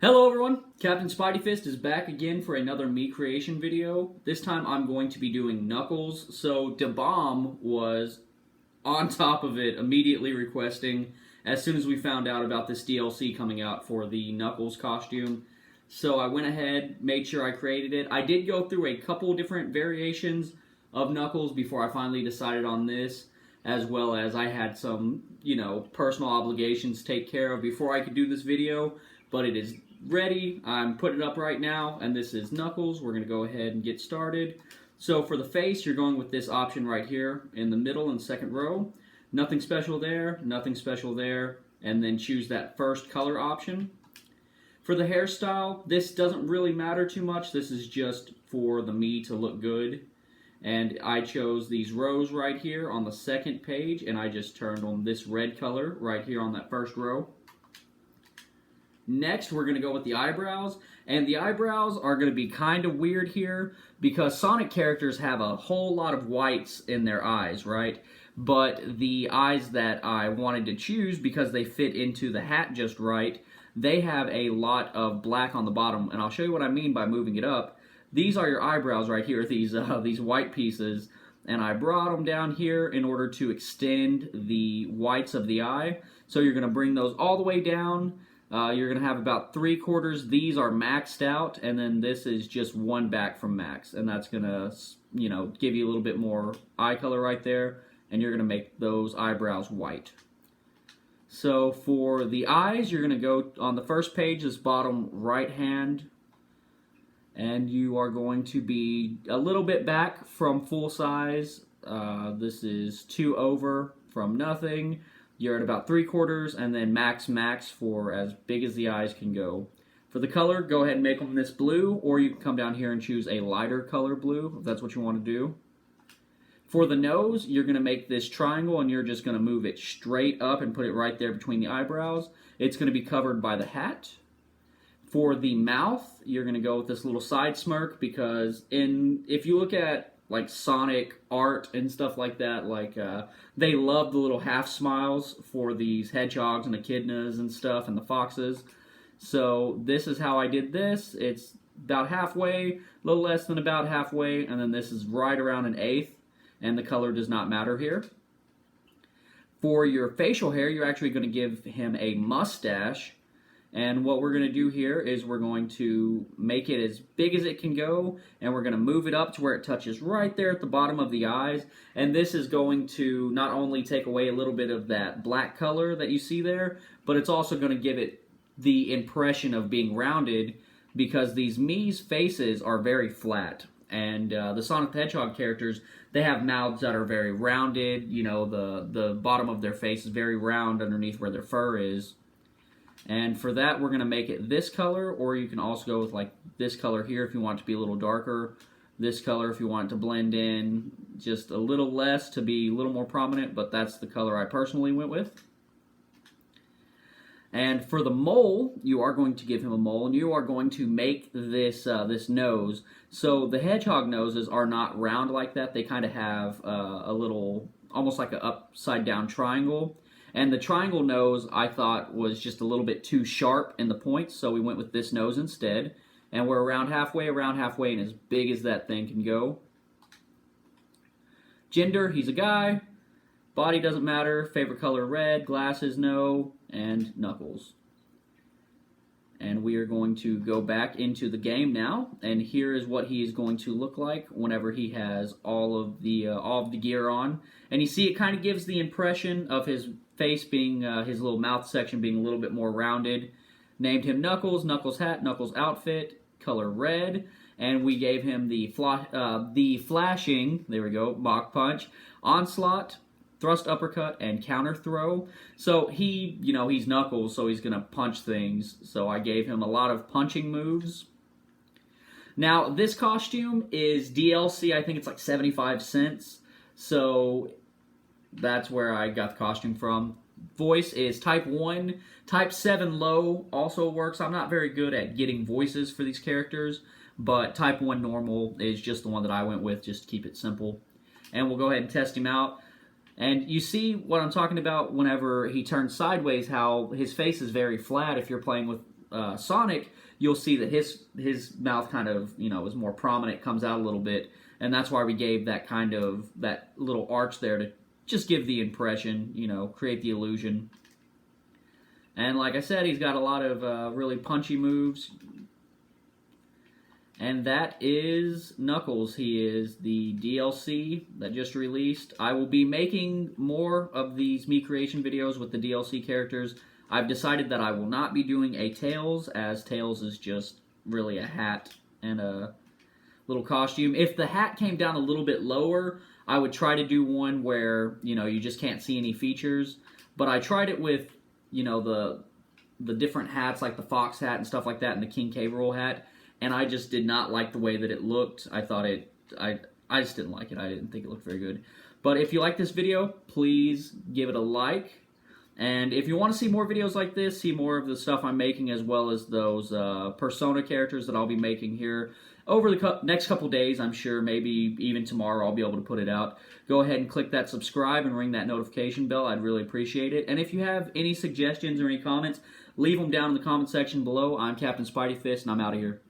Hello everyone, Captain Spidey Fist is back again for another me creation video. This time I'm going to be doing Knuckles. So DeBomb was on top of it, immediately requesting as soon as we found out about this DLC coming out for the Knuckles costume. So I went ahead, made sure I created it. I did go through a couple different variations of Knuckles before I finally decided on this, as well as I had some, personal obligations to take care of before I could do this video, but it is ready. I'm putting it up right now, and this is Knuckles. We're going to go ahead and get started. So for the face, you're going with this option right here in the middle and second row. Nothing special there, nothing special there, and then choose that first color option. For the hairstyle, this doesn't really matter too much. This is just for the me to look good. And I chose these rows right here on the second page, and I just turned on this red color right here on that first row. Next, we're going to go with the eyebrows, and the eyebrows are going to be kind of weird here because Sonic characters have a whole lot of whites in their eyes, right? But the eyes that I wanted to choose, because they fit into the hat just right, they have a lot of black on the bottom, and I'll show you what I mean by moving it up. These are your eyebrows right here, these white pieces, and I brought them down here in order to extend the whites of the eye. So you're going to bring those all the way down. You're going to have about 3/4. These are maxed out, and then this is just one back from max. And that's going to, give you a little bit more eye color right there, and you're going to make those eyebrows white. So for the eyes, you're going to go on the first page, this bottom right hand, and you are going to be a little bit back from full size. This is 2 over from nothing. You're at about 3/4, and then max for as big as the eyes can go. For the color, go ahead and make them this blue, or you can come down here and choose a lighter color blue, if that's what you want to do. For the nose, you're going to make this triangle, and you're just going to move it straight up and put it right there between the eyebrows. It's going to be covered by the hat. For the mouth, you're going to go with this little side smirk, because if you look at like Sonic art and stuff like that, they love the little half smiles for these hedgehogs and echidnas and stuff and the foxes. So this is how I did this. It's about halfway, a little less than about halfway, and then this is right around 1/8, and the color does not matter here. For your facial hair, you're actually going to give him a mustache. And what we're going to do here is we're going to make it as big as it can go, and we're going to move it up to where it touches right there at the bottom of the eyes. And this is going to not only take away a little bit of that black color that you see there, but it's also going to give it the impression of being rounded, because these Mii's faces are very flat. And the Sonic the Hedgehog characters, they have mouths that are very rounded. The bottom of their face is very round underneath where their fur is. And for that, we're going to make it this color, or you can also go with like this color here if you want it to be a little darker. This color if you want it to blend in just a little less to be a little more prominent, but that's the color I personally went with. And for the mole, you are going to give him a mole, and you are going to make this this nose. So the hedgehog noses are not round like that. They kind of have a little, almost like an upside down triangle. And the triangle nose, I thought, was just a little bit too sharp in the points, so we went with this nose instead. And we're around halfway, and as big as that thing can go. Gender, he's a guy. Body doesn't matter. Favorite color, red. Glasses, no. And Knuckles. And we are going to go back into the game now, and here is what he is going to look like whenever he has all of the gear on. And you see, it kind of gives the impression of his face being, his little mouth section being a little bit more rounded. Named him Knuckles, Knuckles hat, Knuckles outfit, color red, and we gave him the flashing, there we go, Mach punch, onslaught, thrust uppercut, and counter throw. So he's Knuckles, so he's going to punch things. So I gave him a lot of punching moves. Now, this costume is DLC. I think it's like 75 cents. So that's where I got the costume from. Voice is type 1. Type 7 low also works. I'm not very good at getting voices for these characters, but type 1 normal is just the one that I went with, just to keep it simple. And we'll go ahead and test him out. And you see what I'm talking about whenever he turns sideways, how his face is very flat if you're playing with Sonic, you'll see that his mouth kind of, you know, is more prominent, comes out a little bit, and that's why we gave that kind of, that little arch there to just give the impression, you know, create the illusion. And like I said, he's got a lot of really punchy moves. And that is Knuckles. He is the DLC that just released. I will be making more of these Mii Creation videos with the DLC characters. I've decided that I will not be doing a Tails, as Tails is just really a hat and a little costume. If the hat came down a little bit lower, I would try to do one where, you know, you just can't see any features. But I tried it with, you know, the different hats, like the Fox hat and stuff like that, and the King K. Rool hat. And I just did not like the way that it looked. I thought I just didn't like it. I didn't think it looked very good. But if you like this video, please give it a like. And if you want to see more videos like this, see more of the stuff I'm making, as well as those Persona characters that I'll be making here over the next couple days, I'm sure, maybe even tomorrow I'll be able to put it out. Go ahead and click that subscribe and ring that notification bell. I'd really appreciate it. And if you have any suggestions or any comments, leave them down in the comment section below. I'm Captain Spidey Fist, and I'm out of here.